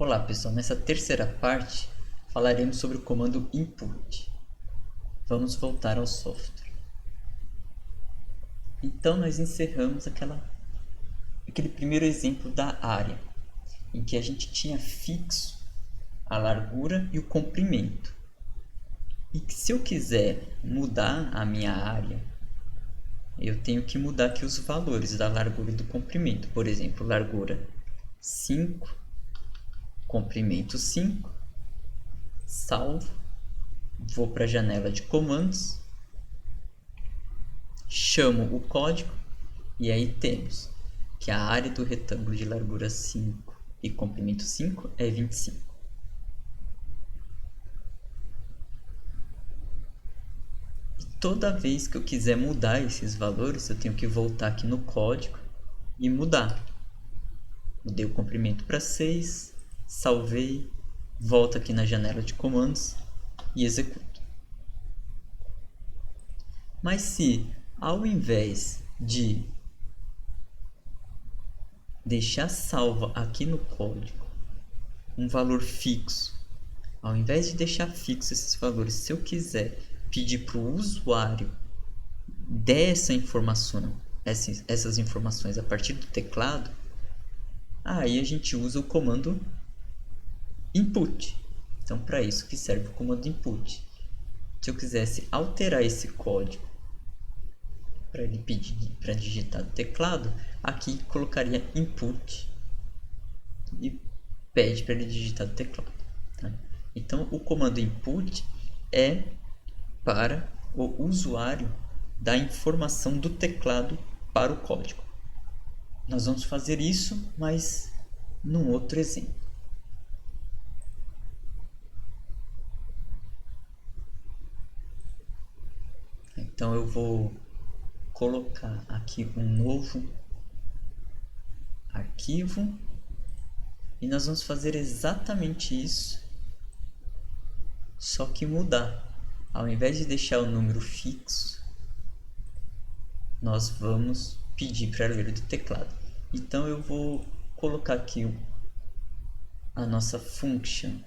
Olá pessoal, nessa terceira parte falaremos sobre o comando input. Vamos voltar ao software. Então nós encerramos aquele primeiro exemplo da área, em que a gente tinha fixo a largura e o comprimento. E que se eu quiser mudar a minha área, eu tenho que mudar aqui os valores da largura e do comprimento. Por exemplo, largura 5, comprimento 5, salvo, vou para a janela de comandos, chamo o código e aí temos que a área do retângulo de largura 5 e comprimento 5 é 25. E toda vez que eu quiser mudar esses valores, eu tenho que voltar aqui no código e mudar. Mudei o comprimento para 6, salvei, volto aqui na janela de comandos e executo. Mas se ao invés de deixar salvo aqui no código um valor fixo, ao invés de deixar fixo esses valores, se eu quiser pedir para o usuário der essas informações a partir do teclado, aí a gente usa o comando input. Então, para isso que serve o comando input. Se eu quisesse alterar esse código para ele pedir para digitar no teclado, aqui colocaria input e pede para ele digitar no teclado. Tá? Então, o comando input é para o usuário dar informação do teclado para o código. Nós vamos fazer isso, mas num outro exemplo. Então eu vou colocar aqui um novo arquivo e nós vamos fazer exatamente isso, só que mudar. Ao invés de deixar o número fixo, nós vamos pedir para ler do teclado. Então eu vou colocar aqui a nossa function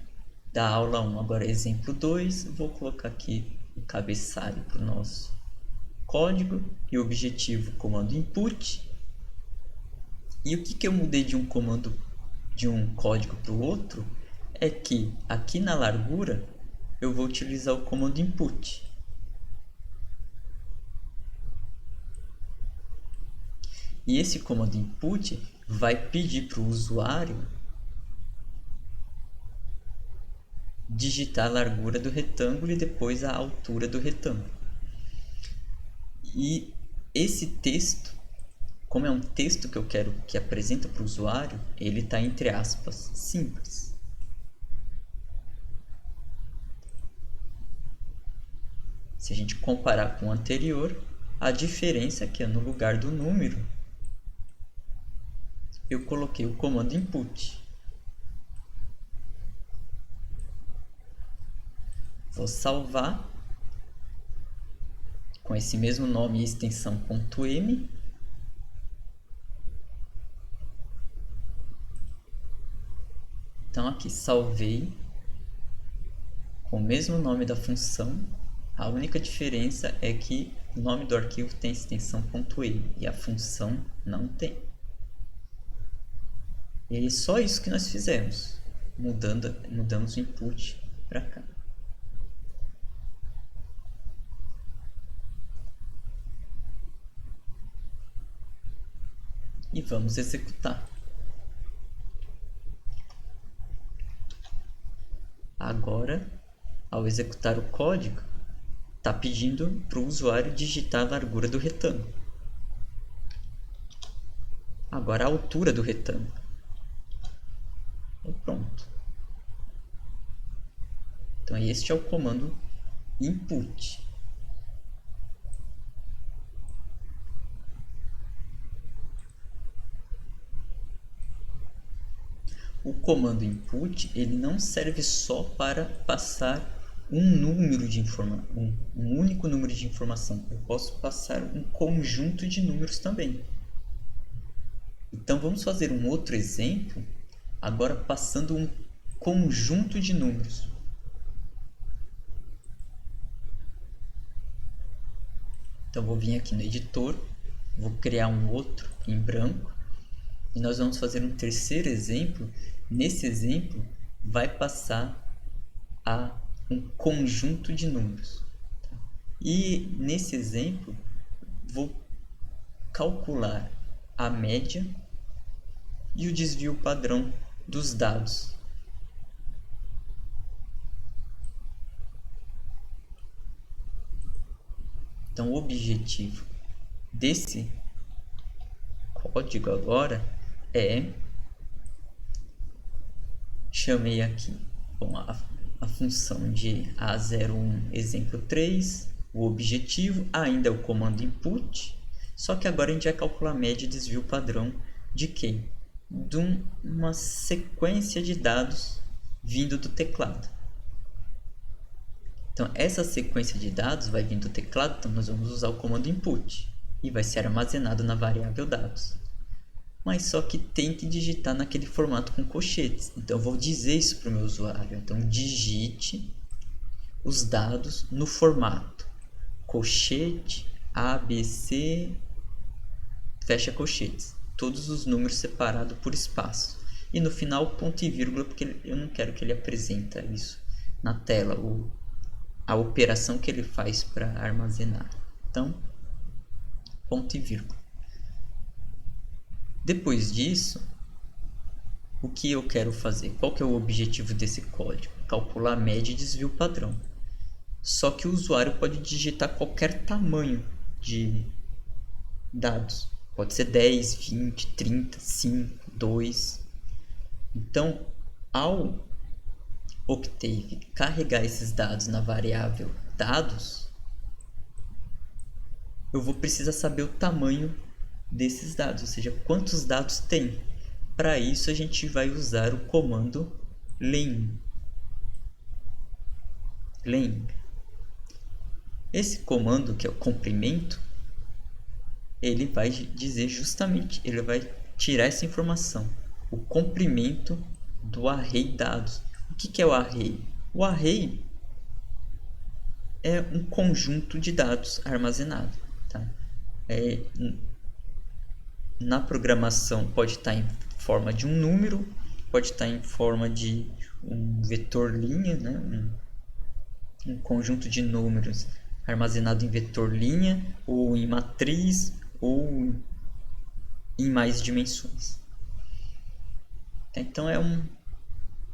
da aula 1, agora exemplo 2, vou colocar aqui o cabeçalho para o nosso código e o objetivo comando input. E o que eu mudei de um código para o outro é que aqui na largura eu vou utilizar o comando input. E esse comando input vai pedir para o usuário digitar a largura do retângulo e depois a altura do retângulo. E esse texto, como é um texto que eu quero que apresenta para o usuário, ele está entre aspas, simples. Se a gente comparar com o anterior, a diferença é que no lugar do número, eu coloquei o comando input. Vou salvar com esse mesmo nome e extensão .m. Então aqui salvei com o mesmo nome da função. A única diferença é que o nome do arquivo tem extensão .m e a função não tem. E é só isso que nós fizemos. Mudamos o input para cá. E vamos executar. Agora, ao executar o código, está pedindo para o usuário digitar a largura do retângulo. Agora a altura do retângulo. E pronto. Então este é o comando input. O comando input ele não serve só para passar um único número de informação. Eu posso passar um conjunto de números também. Então vamos fazer um outro exemplo, agora passando conjunto de números. Então vou vir aqui no editor, vou criar um outro em branco e nós vamos fazer um terceiro exemplo. Nesse exemplo vai passar a um conjunto de números. E nesse exemplo vou calcular a média e o desvio padrão dos dados. Então, o objetivo desse código agora é... Chamei aqui a função de A01 exemplo 3, o objetivo, ainda é o comando input, só que agora a gente vai calcular a média e desvio padrão de quem? De uma sequência de dados vindo do teclado. Então, essa sequência de dados vai vir do teclado, então nós vamos usar o comando input e vai ser armazenado na variável dados. Mas só que tem que digitar naquele formato com colchetes. Então, eu vou dizer isso para o meu usuário. Então, digite os dados no formato colchete, ABC, fecha colchetes. Todos os números separados por espaço. E no final, ponto e vírgula, porque eu não quero que ele apresente isso na tela, a operação que ele faz para armazenar. Então, ponto e vírgula. Depois disso, o que eu quero fazer? Qual que é o objetivo desse código? Calcular a média e desvio padrão. Só que o usuário pode digitar qualquer tamanho de dados. Pode ser 10, 20, 30, 5, 2. Então, ao Octave carregar esses dados na variável dados, eu vou precisar saber o tamanho desses dados, ou seja, quantos dados tem. Para isso a gente vai usar o comando len. Esse comando, que é o comprimento, ele vai dizer justamente, ele vai tirar essa informação, o comprimento do array dados. O que é o array? O array é um conjunto de dados armazenado. Tá? Na programação pode estar em forma de um número, pode estar em forma de um vetor linha, né? Um conjunto de números armazenado em vetor linha, ou em matriz, ou em mais dimensões. Então é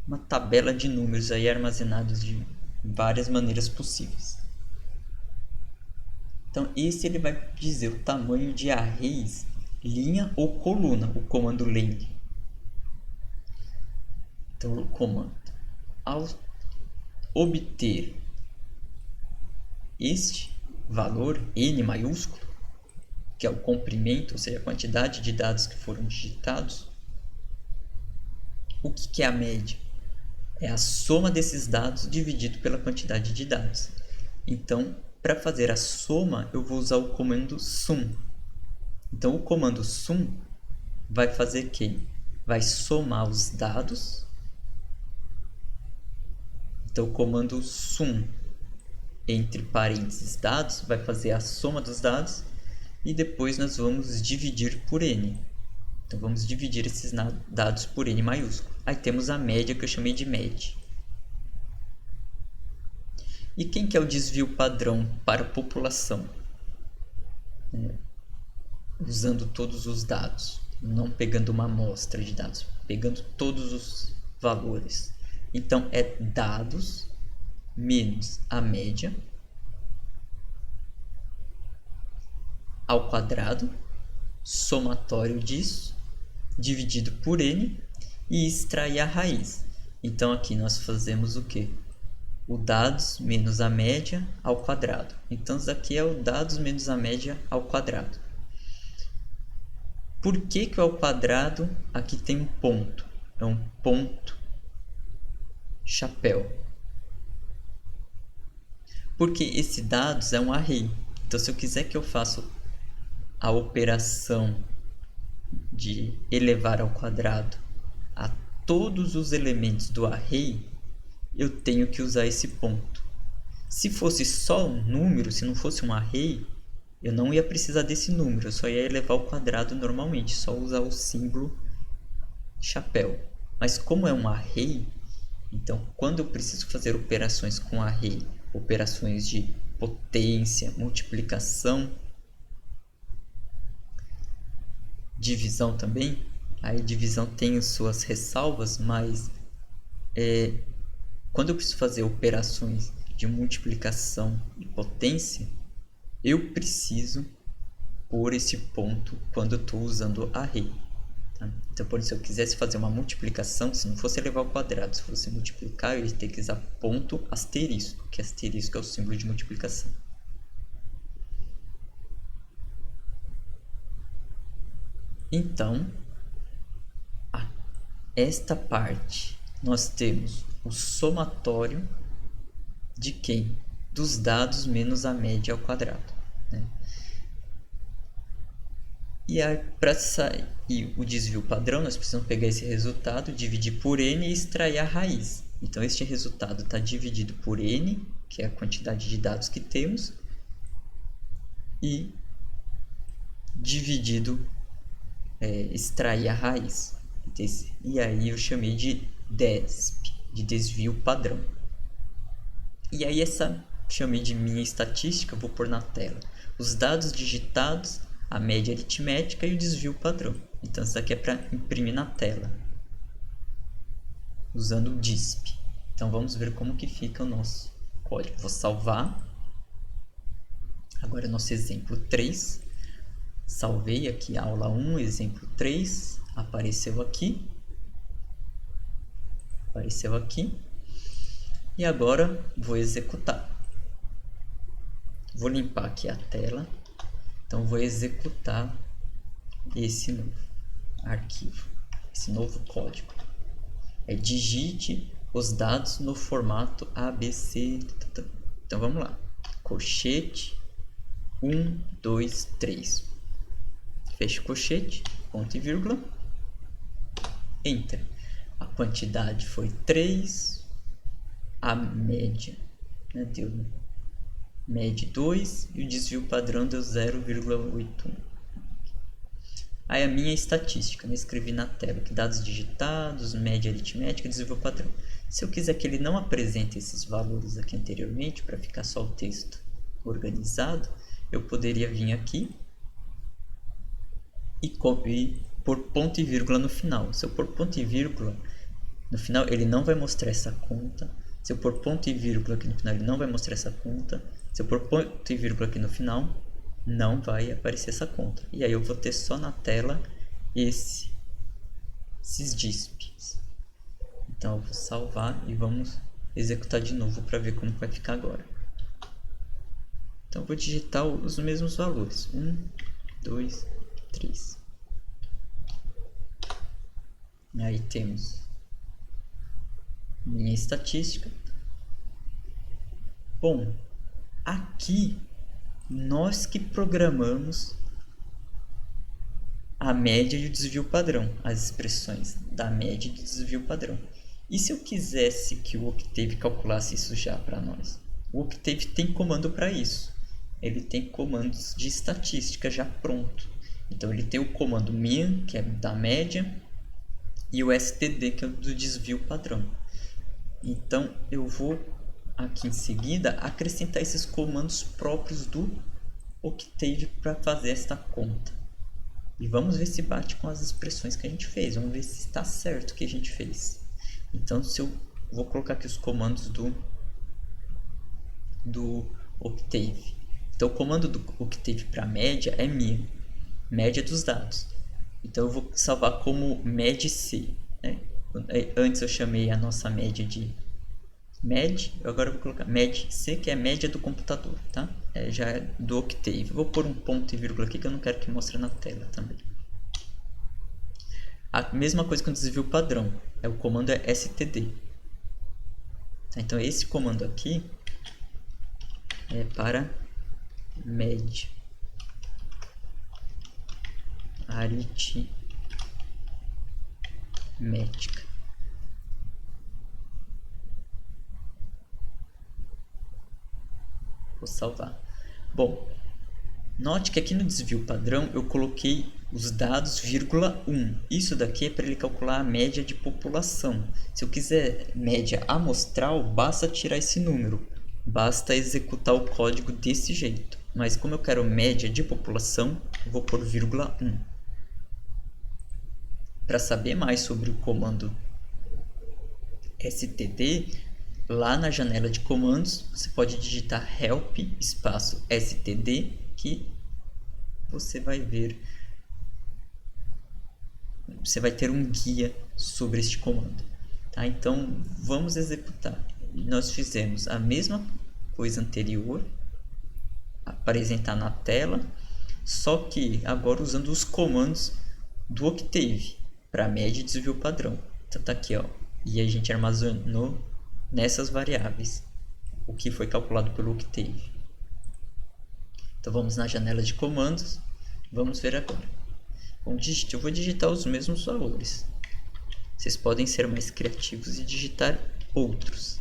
uma tabela de números aí armazenados de várias maneiras possíveis. Então esse ele vai dizer o tamanho de arrays, linha ou coluna, o comando len. Então o comando, ao obter este valor n maiúsculo, que é o comprimento, ou seja, a quantidade de dados que foram digitados, o que é a média? É a soma desses dados dividido pela quantidade de dados. Então, para fazer a soma, eu vou usar o comando sum. Então, o comando sum vai fazer quem? Vai somar os dados. Então, o comando sum, entre parênteses dados, vai fazer a soma dos dados. E depois nós vamos dividir por n. Então, vamos dividir esses dados por n maiúsculo. Aí temos a média, que eu chamei de média. E quem que é o desvio padrão para a população? Usando todos os dados, não pegando uma amostra de dados, pegando todos os valores. Então, é dados menos a média ao quadrado, somatório disso, dividido por n, e extrair a raiz. Então, aqui nós fazemos o quê? O dados menos a média ao quadrado. Então, isso aqui é o dados menos a média ao quadrado. Por que que ao quadrado aqui tem um ponto? É um ponto chapéu. Porque esse dados é um array. Então, se eu quiser que eu faça a operação de elevar ao quadrado a todos os elementos do array, eu tenho que usar esse ponto. Se fosse só um número, se não fosse um array, eu não ia precisar desse número, eu só ia elevar ao quadrado normalmente, só usar o símbolo chapéu. Mas como é um array, então quando eu preciso fazer operações com array, operações de potência, multiplicação, divisão também, aí divisão tem suas ressalvas, mas quando eu preciso fazer operações de multiplicação e potência, eu preciso pôr esse ponto quando eu estou usando array. Tá? Então, por exemplo, se eu quisesse fazer uma multiplicação, se não fosse elevar ao quadrado, se fosse multiplicar, eu ia ter que usar ponto asterisco, que asterisco é o símbolo de multiplicação. Então, esta parte, nós temos o somatório de quem? Dos dados menos a média ao quadrado. Né? E aí, para sair o desvio padrão, nós precisamos pegar esse resultado, dividir por n e extrair a raiz. Então, este resultado está dividido por n, que é a quantidade de dados que temos, e dividido, extrair a raiz. E aí eu chamei de DESP, de desvio padrão. E aí chamei de minha estatística, vou pôr na tela. Os dados digitados, a média aritmética e o desvio padrão. Então isso aqui é para imprimir na tela, usando o DISP. Então vamos ver como que fica o nosso código. Vou salvar. Agora nosso exemplo 3. Salvei aqui aula 1, exemplo 3. Apareceu aqui. E agora vou executar. Vou limpar aqui a tela. Então vou executar esse novo arquivo, esse novo código. Digite os dados no formato ABC. Então vamos lá. Colchete 1, 2, 3. Fecha o colchete, ponto e vírgula. Enter. A quantidade foi 3. A média, né, deu média 2 e o desvio padrão deu 0,81. Aí a minha estatística, eu escrevi na tela que dados digitados, média aritmética, desvio padrão. Se eu quiser que ele não apresente esses valores aqui anteriormente, para ficar só o texto organizado, eu poderia vir aqui e pôr ponto e vírgula no final. Se eu pôr ponto e vírgula no final, ele não vai mostrar essa conta. Se eu pôr ponto e vírgula aqui no final, ele não vai mostrar essa conta. Se eu pôr ponto e vírgula aqui no final, não vai aparecer essa conta. E aí eu vou ter só na tela esses DISPs. Então eu vou salvar e vamos executar de novo para ver como vai ficar agora. Então eu vou digitar os mesmos valores. 1, 2, 3. E aí temos minha estatística. Bom, aqui nós que programamos a média e o desvio padrão, as expressões da média e do desvio padrão. E se eu quisesse que o Octave calculasse isso já para nós? O Octave tem comando para isso. Ele tem comandos de estatística já pronto. Então ele tem o comando min, que é da média, e o std, que é do desvio padrão. Então eu vou aqui em seguida acrescentar esses comandos próprios do Octave para fazer esta conta. E vamos ver se bate com as expressões que a gente fez. Vamos ver se está certo o que a gente fez. Então se eu vou colocar aqui os comandos do Octave. Então o comando do Octave para média é min, média dos dados. Então eu vou salvar como medc, né? Antes eu chamei a nossa média de med, agora eu vou colocar medc, que é a média do computador, tá? Já é do Octave. Vou pôr um ponto e vírgula aqui que eu não quero que mostre na tela também. A mesma coisa com o desvio padrão, o comando é std. Então esse comando aqui é para média aritmética. Vou salvar. Bom, note que aqui no desvio padrão eu coloquei os dados, vírgula 1. Isso daqui é para ele calcular a média de população. Se eu quiser média amostral, basta tirar esse número. Basta executar o código desse jeito. Mas como eu quero média de população, eu vou pôr vírgula 1. Para saber mais sobre o comando std, lá na janela de comandos, você pode digitar help espaço std, que você vai ver, você vai ter um guia sobre este comando. Tá? Então, vamos executar. Nós fizemos a mesma coisa anterior, apresentar na tela, só que agora usando os comandos do Octave para média e desvio padrão. Então tá aqui, ó, e a gente armazenou nessas variáveis o que foi calculado pelo Octave. Então vamos na janela de comandos, vamos ver agora. Bom, eu vou digitar os mesmos valores. Vocês podem ser mais criativos e digitar outros.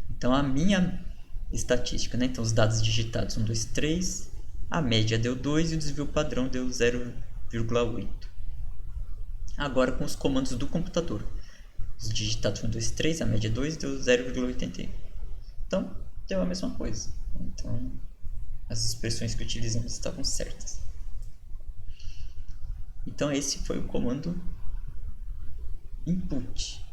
Então a minha estatística, né? Então os dados digitados 1, 2, 3, a média deu 2 e o desvio padrão deu 0,8. Agora com os comandos do computador. Os digitados 1, 2, 3, a média 2 deu 0,81. Então deu a mesma coisa. Então as expressões que utilizamos estavam certas. Então esse foi o comando input.